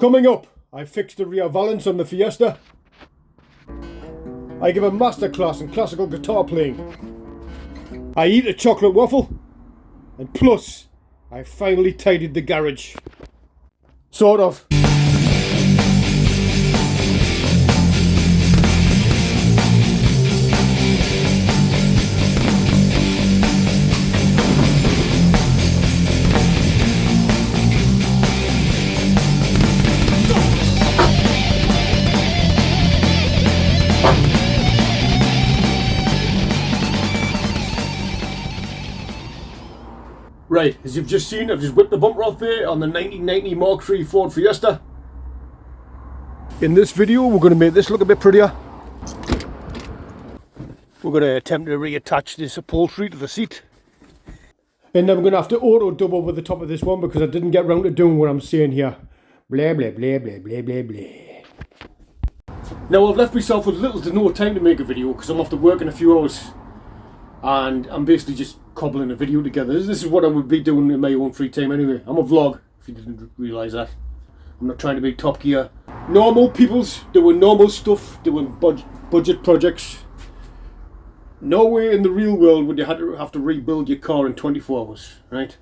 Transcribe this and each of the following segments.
Coming up, I fixed the rear valance on the Fiesta. I give a masterclass in classical guitar playing. I eat a chocolate waffle. And plus, I finally tidied the garage. Sort of. Right, as you've just seen, I've just whipped the bumper off there on the 1990 Mark III Ford Fiesta. In this video, we're going to make this look a bit prettier. We're going to attempt to reattach this upholstery to the seat. And then we're going to have to auto dub over the top of this one because I didn't get round to doing what I'm saying here. Blah, blah, blah, blah, blah, blah, blah. Now, I've left myself with little to no time to make a video because I'm off to work in a few hours. And I'm basically just cobbling a video together. This is what I would be doing in my own free time anyway. I'm a vlog, if you didn't realise that. I'm not trying to be Top Gear. Normal peoples doing normal stuff, doing budget projects. Nowhere in the real world would you have to rebuild your car in 24 hours, right?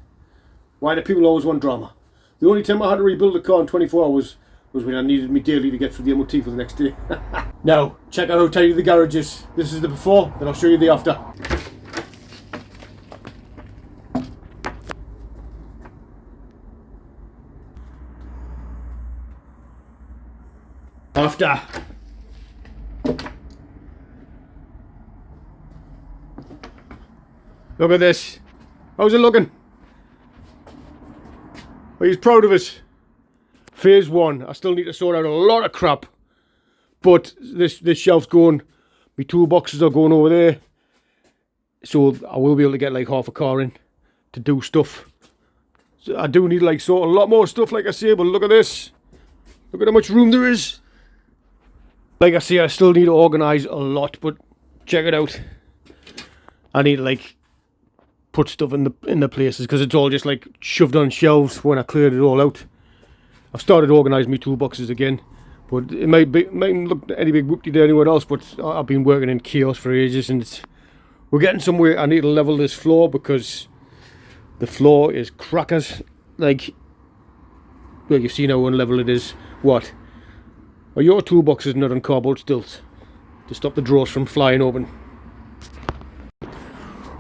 Why do people always want drama? The only time I had to rebuild a car in 24 hours was when I needed me daily to get through the MOT for the next day. Now, check out how tidy the garage is. This is the before, then I'll show you the after. After. Look at this. How's it looking? Well, he's proud of us. Phase 1. I still need to sort out a lot of crap. But this shelf's going. My toolboxes are going over there. So I will be able to get like half a car in to do stuff. So I do need like sort of a lot more stuff, like I say, but look at this. Look at how much room there is. Like I say, I still need to organise a lot, but check it out. I need to like put stuff in the places because it's all just like shoved on shelves when I cleared it all out. I've started organising my toolboxes again, but it might look any big whoopty to anyone else, but I've been working in chaos for ages and we're getting somewhere. I need to level this floor because the floor is crackers. Like, well, you've seen how unlevel it is. What? Are your toolboxes not on cardboard stilts to stop the drawers from flying open?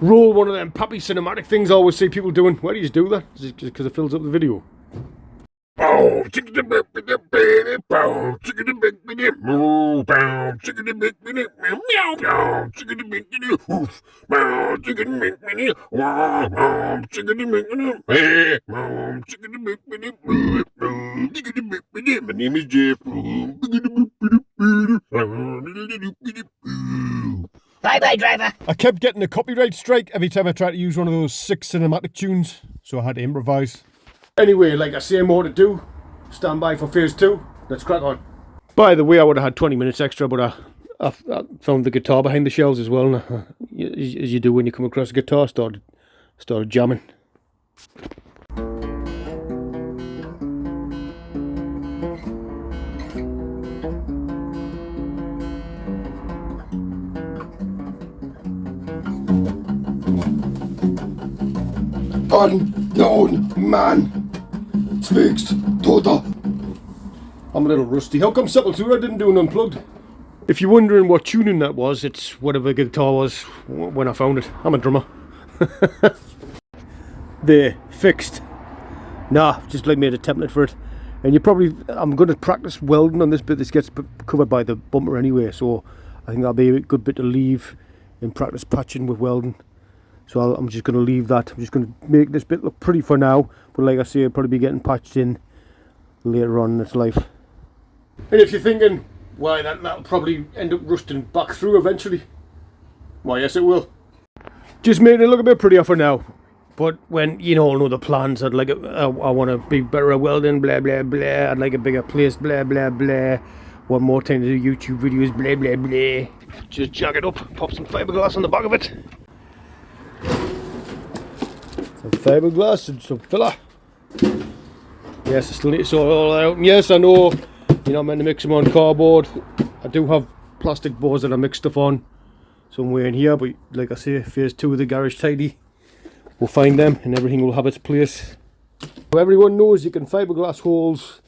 Roll one of them pappy cinematic things I always see people doing. Why do you do that? Is it just because it fills up the video? My name is Jeff. Bye bye, driver. I kept getting a copyright strike every time I tried to use one of those 6 cinematic tunes, so I had to improvise. Anyway, like I say, more to do. Stand by for phase 2. Let's crack on. By the way, I would have had 20 minutes extra, but I found the guitar behind the shelves as well. As you do when you come across a guitar, started jamming. Unknown man speaks to the... I'm a little rusty. How come Sepultura didn't do an unplugged? If you're wondering what tuning that was, it's whatever guitar was when I found it. I'm a drummer. There, fixed. Nah, just like made a template for it. And I'm going to practice welding on this bit. This gets covered by the bumper anyway, so I think that'll be a good bit to leave in practice patching with welding. So I'm just going to leave that. I'm just going to make this bit look pretty for now. But like I say, I'll probably be getting patched in later on in its life. And if you're thinking, why, that'll probably end up rusting back through eventually. Why, yes it will. Just making it look a bit prettier for now. But when, you all know the plans, I want to be better at welding, blah, blah, blah. I'd like a bigger place, blah, blah, blah. One more time to do YouTube videos, blah, blah, blah. Just jog it up, pop some fiberglass on the back of it. Some fiberglass and some filler. Yes, I still need to sort it all out. And yes, I know you're not meant to mix them on cardboard. I do have plastic boards that I mix stuff on somewhere in here, but like I say, phase 2 of the garage tidy, we'll find them and everything will have its place. So everyone knows you can fiberglass holes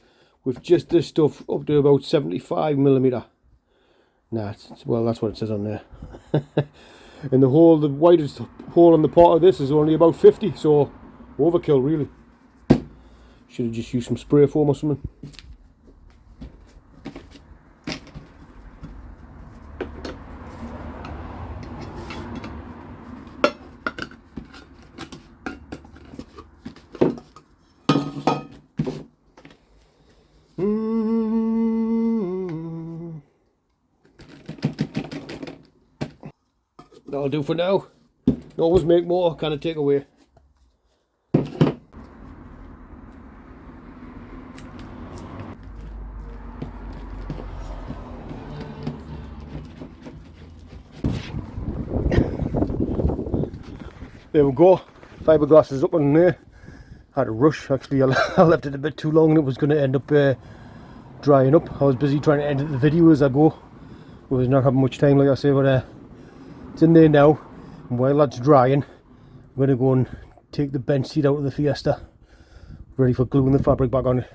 with just this stuff up to about 75mm. Nah, well, that's what it says on there. And the widest hole on the part of this is only about 50, so overkill really. Should have just used some spray foam or something. That'll do for now. Always make more, kind of take away. There we go. Fiberglass is up on there. Had a rush. Actually, I left it a bit too long and it was going to end up drying up. I was busy trying to edit the video as I go. I was not having much time, like I say, but it's in there now. And while that's drying, I'm going to go and take the bench seat out of the Fiesta, ready for gluing the fabric back on it.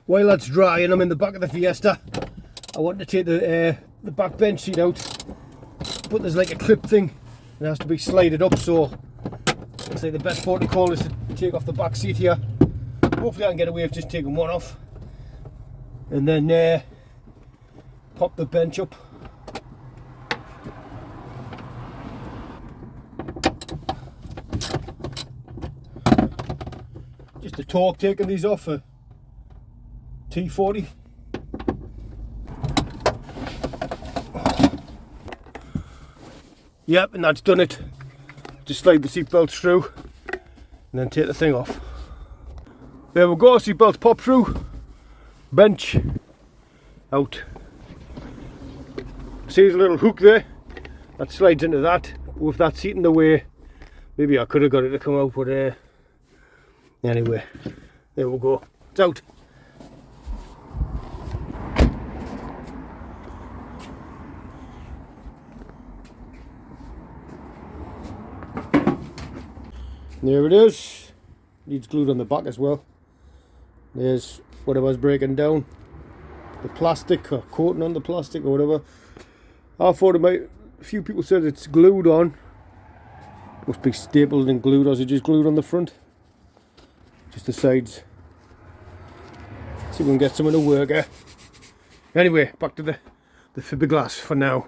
While that's drying, I'm in the back of the Fiesta. I want to take the back bench seat out, but there's like a clip thing. It has to be slided up, so I'd say the best protocol is to take off the back seat here. Hopefully I can get away with just taking one off. And then pop the bench up. Just a torque taking these off for T40. Yep, and that's done it. Just slide the seat belts through and then take the thing off. There we go, seat belts pop through. Bench out. See, there's a little hook there that slides into that. With that seat in the way, maybe I could have got it to come out, but anyway, there we go. It's out. There it is. Needs glued on the back as well. There's whatever's breaking down. The plastic, or coating on the plastic or whatever. I thought it might, a few people said it's glued on. Must be stapled and glued, or is it just glued on the front? Just the sides. See if we can get some of the work here. Anyway, back to the fiberglass for now.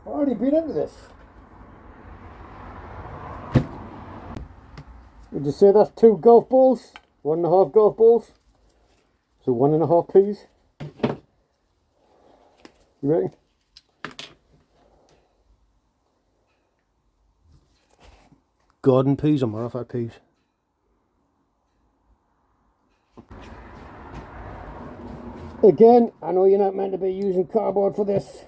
Already been into this. Would you say that's 2 golf balls? 1.5 golf balls? So 1.5 peas? You reckon? Garden peas or modified peas? Again, I know you're not meant to be using cardboard for this.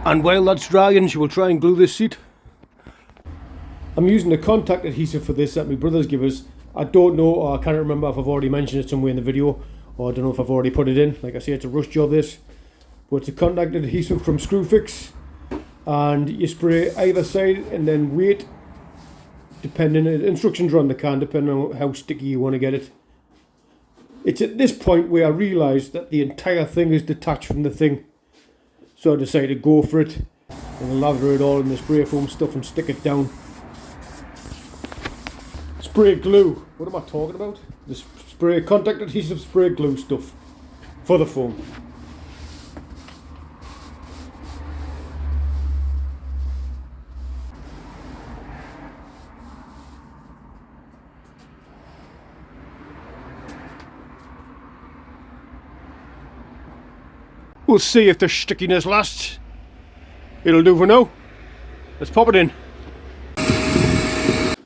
And while that's drying, she will try and glue this seat. I'm using the contact adhesive for this that my brothers give us. I don't know, or I can't remember if I've already mentioned it somewhere in the video, or I don't know if I've already put it in. Like I say, it's a rush job this. But it's a contact adhesive from Screwfix. And you spray either side and then wait. Depending, instructions are on the can, depending on how sticky you want to get it. It's at this point where I realised that the entire thing is detached from the thing. So I decided to go for it and lather it all in the spray foam stuff and stick it down. Spray glue. What am I talking about? The spray contact adhesive spray glue stuff for the foam. We'll see if the stickiness lasts. It'll do for now. Let's pop it in.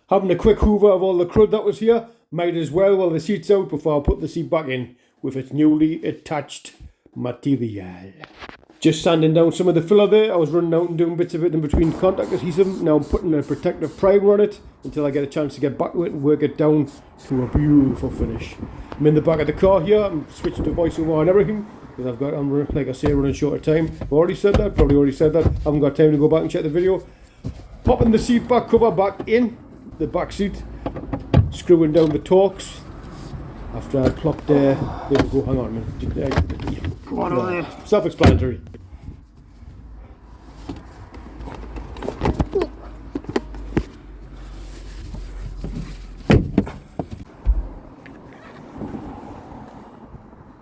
Having a quick hoover of all the crud that was here. Might as well while the seat's out before I put the seat back in with its newly attached material. Just sanding down some of the filler there. I was running out and doing bits of it in between contact adhesive. Now I'm putting a protective primer on it until I get a chance to get back to it and work it down to a beautiful finish. I'm in the back of the car here. I'm switched to voiceover and everything. Because I'm, like I say, running short of time. I've already said that, probably already said that. Haven't got time to go back and check the video. Popping the seat back cover back in the back seat. Screwing down the Torx. After I plopped there we go, hang on a minute. Come on over there. Self-explanatory.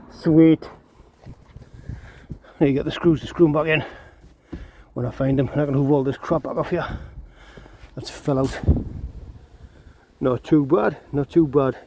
Sweet. There you get the screws to screw them back in when I find them, and I can move all this crap back off here that's fell out. Not too bad, not too bad.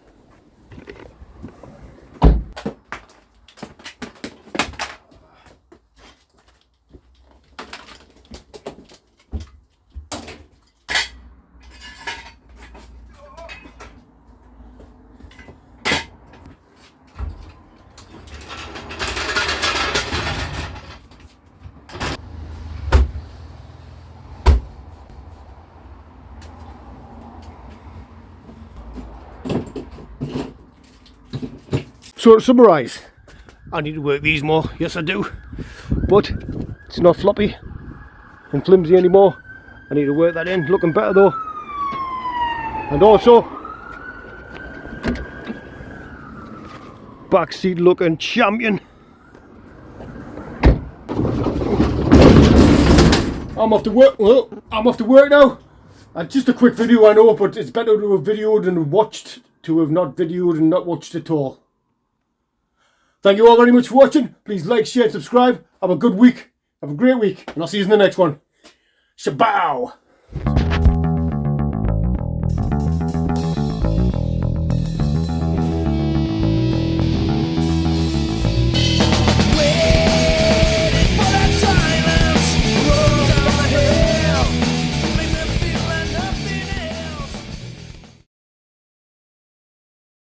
So to summarise, I need to work these more, yes I do, but it's not floppy and flimsy anymore. I need to work that in, looking better though. And also, back seat looking champion. I'm off to work, well, I'm off to work now. Just a quick video I know, but it's better to have videoed and watched to have not videoed and not watched at all. Thank you all very much for watching. Please like, share, subscribe. Have a good week. Have a great week. And I'll see you in the next one. Shabow!